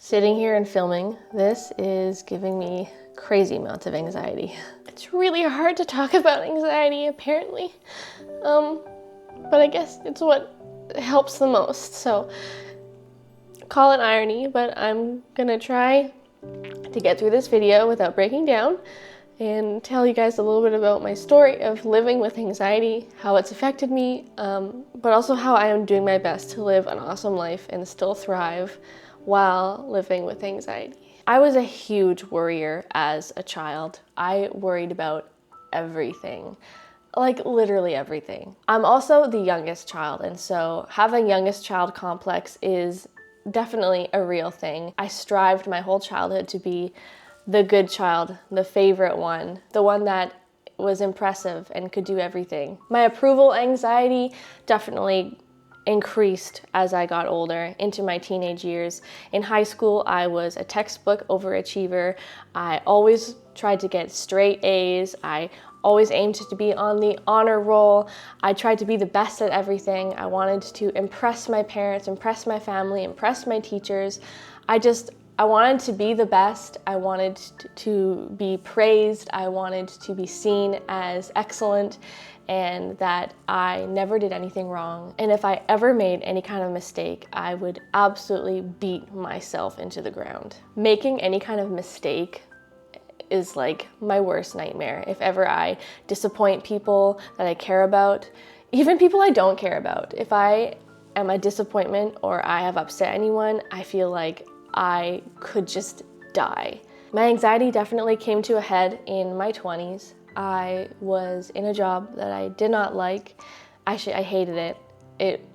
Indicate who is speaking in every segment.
Speaker 1: Sitting here and filming this is giving me crazy amounts of anxiety. It's really hard to talk about anxiety, apparently. But I guess it's what helps the most. So call it irony, but I'm gonna try to get through this video without breaking down and tell you guys a little bit about my story of living with anxiety, how it's affected me, but also how I am doing my best to live an awesome life and still thrive while living with anxiety. I was a huge worrier as a child. I worried about everything, like literally everything. I'm also the youngest child, and so having youngest child complex is definitely a real thing. I strived my whole childhood to be the good child, the favorite one, the one that was impressive and could do everything. My approval anxiety definitely increased as I got older into my teenage years. In high school, I was a textbook overachiever. I always tried to get straight A's. I always aimed to be on the honor roll. I tried to be the best at everything. I wanted to impress my parents, impress my family, impress my teachers. I wanted to be the best. I wanted to be praised. I wanted to be seen as excellent and that I never did anything wrong. And if I ever made any kind of mistake, I would absolutely beat myself into the ground. Making any kind of mistake is like my worst nightmare. If ever I disappoint people that I care about, even people I don't care about, if I am a disappointment or I have upset anyone, I feel like I could just die. My anxiety definitely came to a head in my 20s. I was in a job that I did not like. Actually, I hated it. It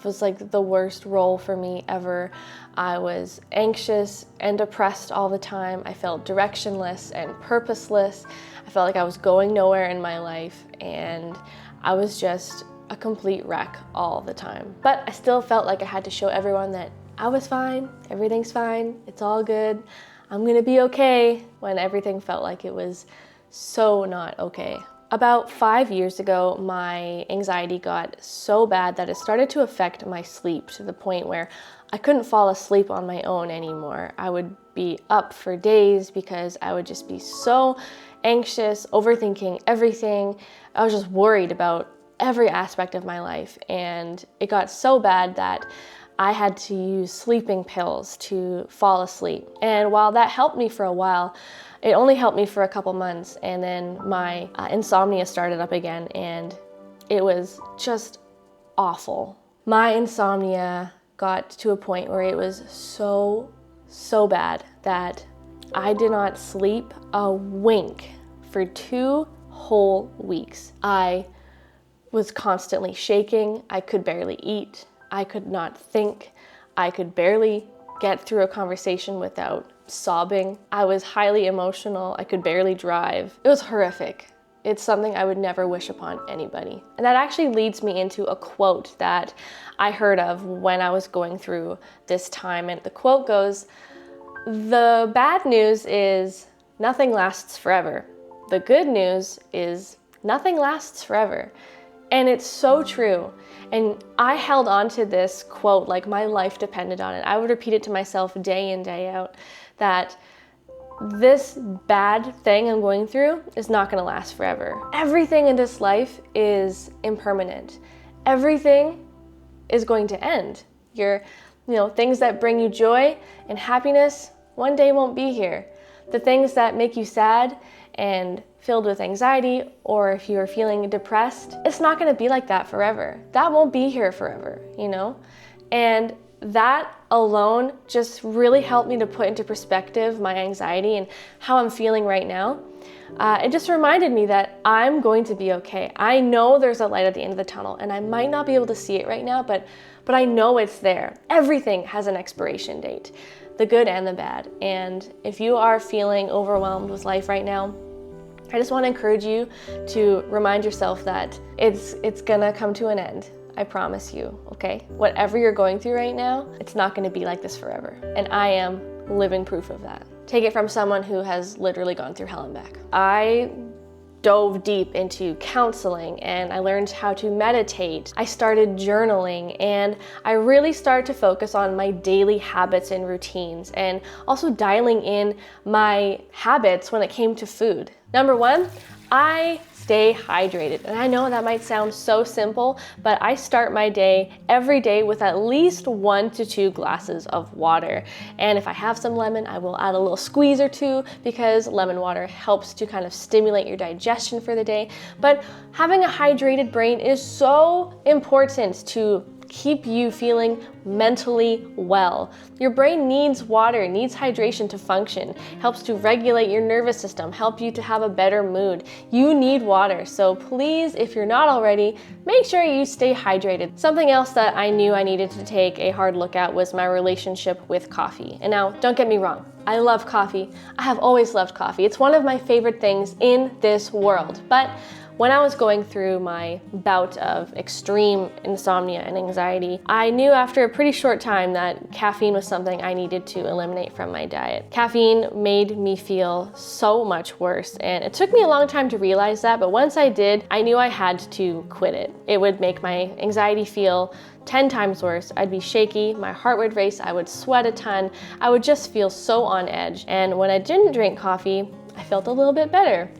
Speaker 1: was like the worst role for me ever. I was anxious and depressed all the time. I felt directionless and purposeless. I felt like I was going nowhere in my life, and I was just a complete wreck all the time. But I still felt like I had to show everyone that I was fine, everything's fine, it's all good, I'm gonna be okay, when everything felt like it was so not okay. About 5 years ago, my anxiety got so bad that it started to affect my sleep to the point where I couldn't fall asleep on my own anymore. I would be up for days because I would just be so anxious, overthinking everything. I was just worried about every aspect of my life, and it got so bad that I had to use sleeping pills to fall asleep. And while that helped me for a while, it only helped me for a couple months, and then my insomnia started up again, and it was just awful. My insomnia got to a point where it was so bad that I did not sleep a wink for 2 whole weeks. I was constantly shaking. I could barely eat. I could not think. I could barely get through a conversation without sobbing. I was highly emotional. I could barely drive. It was horrific. It's something I would never wish upon anybody. And that actually leads me into a quote that I heard of when I was going through this time. And the quote goes, "The bad news is nothing lasts forever. The good news is nothing lasts forever." And it's so true. And I held on to this quote like my life depended on it. I would repeat it to myself day in, day out, that this bad thing I'm going through is not gonna last forever. Everything in this life is impermanent. Everything is going to end. Things that bring you joy and happiness one day won't be here. The things that make you sad and filled with anxiety, or if you're feeling depressed, it's not gonna be like that forever. That won't be here forever, And that alone just really helped me to put into perspective my anxiety and how I'm feeling right now. It just reminded me that I'm going to be okay. I know there's a light at the end of the tunnel, and I might not be able to see it right now, but I know it's there. Everything has an expiration date, the good and the bad. And if you are feeling overwhelmed with life right now, I just want to encourage you to remind yourself that it's gonna come to an end. I promise you, okay? Whatever you're going through right now, it's not gonna be like this forever. And I am living proof of that. Take it from someone who has literally gone through hell and back. I dove deep into counseling and I learned how to meditate. I started journaling and I really started to focus on my daily habits and routines and also dialing in my habits when it came to food. Number one, I stay hydrated. And I know that might sound so simple, but I start my day every day with at least 1 to 2 glasses of water. And if I have some lemon, I will add a little squeeze or two because lemon water helps to kind of stimulate your digestion for the day. But having a hydrated brain is so important to keep you feeling mentally well. Your brain needs water, needs hydration to function, helps to regulate your nervous system, help you to have a better mood. You need water, so please, if you're not already, make sure you stay hydrated. Something else that I knew I needed to take a hard look at was my relationship with coffee. And now, don't get me wrong, I love coffee. I have always loved coffee. It's one of my favorite things in this world. But when I was going through my bout of extreme insomnia and anxiety, I knew after a pretty short time that caffeine was something I needed to eliminate from my diet. Caffeine made me feel so much worse, and it took me a long time to realize that, but once I did, I knew I had to quit it. It would make my anxiety feel 10 times worse. I'd be shaky, my heart would race, I would sweat a ton, I would just feel so on edge. And when I didn't drink coffee, I felt a little bit better.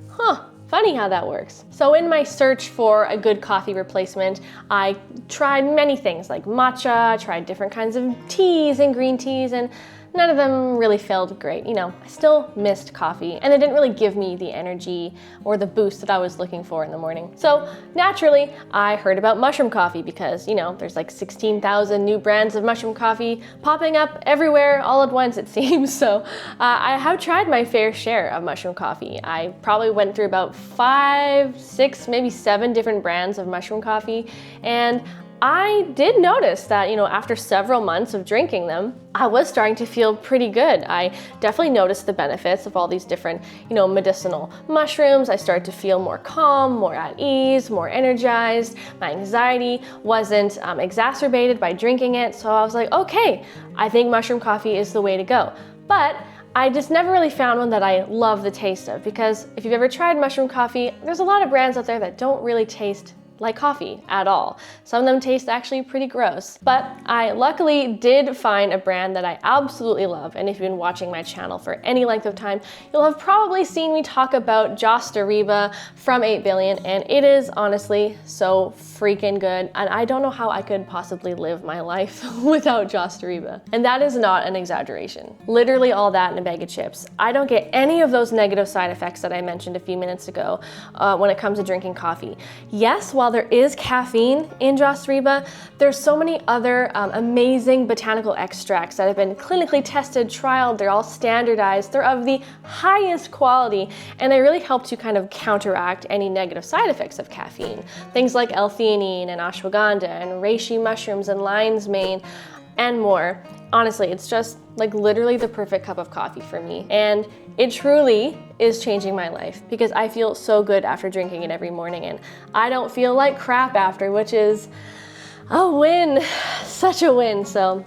Speaker 1: Funny how that works. So in my search for a good coffee replacement, I tried many things like matcha, tried different kinds of teas and green teas, and none of them really felt great. You know, I still missed coffee and it didn't really give me the energy or the boost that I was looking for in the morning. So naturally, I heard about mushroom coffee because, you know, there's like 16,000 new brands of mushroom coffee popping up everywhere all at once, it seems. So I have tried my fair share of mushroom coffee. I probably went through about 5, 6, maybe 7 different brands of mushroom coffee, and I did notice that, you know, after several months of drinking them, I was starting to feel pretty good. I definitely noticed the benefits of all these different, you know, medicinal mushrooms. I started to feel more calm, more at ease, more energized. My anxiety wasn't exacerbated by drinking it. So I was like, okay, I think mushroom coffee is the way to go. But I just never really found one that I love the taste of, because if you've ever tried mushroom coffee, there's a lot of brands out there that don't really taste like coffee at all. Some of them taste actually pretty gross. But I luckily did find a brand that I absolutely love, and if you've been watching my channel for any length of time, you'll have probably seen me talk about Josta from 8 Billion, and it is honestly so freaking good, and I don't know how I could possibly live my life without Josta. And that is not an exaggeration. Literally all that in a bag of chips. I don't get any of those negative side effects that I mentioned a few minutes ago when it comes to drinking coffee. Yes, while there is caffeine in Josta, there's so many other amazing botanical extracts that have been clinically tested, trialed, they're all standardized, they're of the highest quality, and they really help to kind of counteract any negative side effects of caffeine. Things like L-theanine and ashwagandha and reishi mushrooms and lion's mane and more. Honestly, it's just like literally the perfect cup of coffee for me. And it truly is changing my life because I feel so good after drinking it every morning, and I don't feel like crap after, which is a win, such a win. So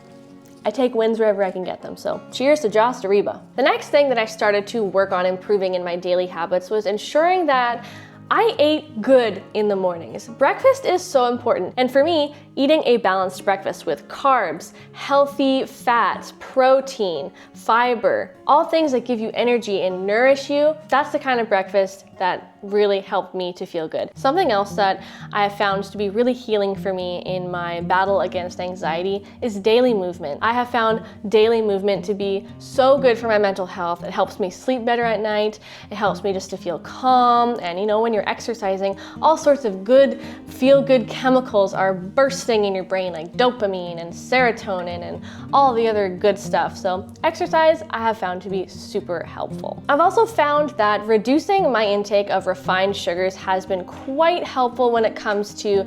Speaker 1: I take wins wherever I can get them. So cheers to Josta. The next thing that I started to work on improving in my daily habits was ensuring that I ate good in the mornings. Breakfast is so important. And for me, eating a balanced breakfast with carbs, healthy fats, protein, fiber, all things that give you energy and nourish you, that's the kind of breakfast that really helped me to feel good. Something else that I have found to be really healing for me in my battle against anxiety is daily movement. I have found daily movement to be so good for my mental health. It helps me sleep better at night. It helps me just to feel calm. And you know, when you're exercising, all sorts of good, feel-good chemicals are bursting in your brain, like dopamine and serotonin and all the other good stuff. So exercise, I have found to be super helpful. I've also found that reducing my intake of refined sugars has been quite helpful when it comes to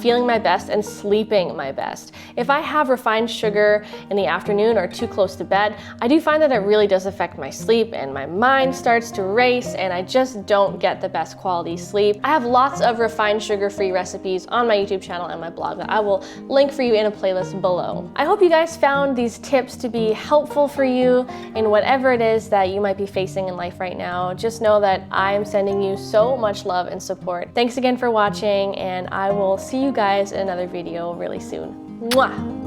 Speaker 1: feeling my best and sleeping my best. If I have refined sugar in the afternoon or too close to bed, I do find that it really does affect my sleep, and my mind starts to race and I just don't get the best quality sleep. I have lots of refined sugar-free recipes on my YouTube channel and my blog that I will link for you in a playlist below. I hope you guys found these tips to be helpful for you in whatever it is that you might be facing in life right now. Just know that I am sending you so much love and support. Thanks again for watching, and I will see you guys in another video really soon. Mwah!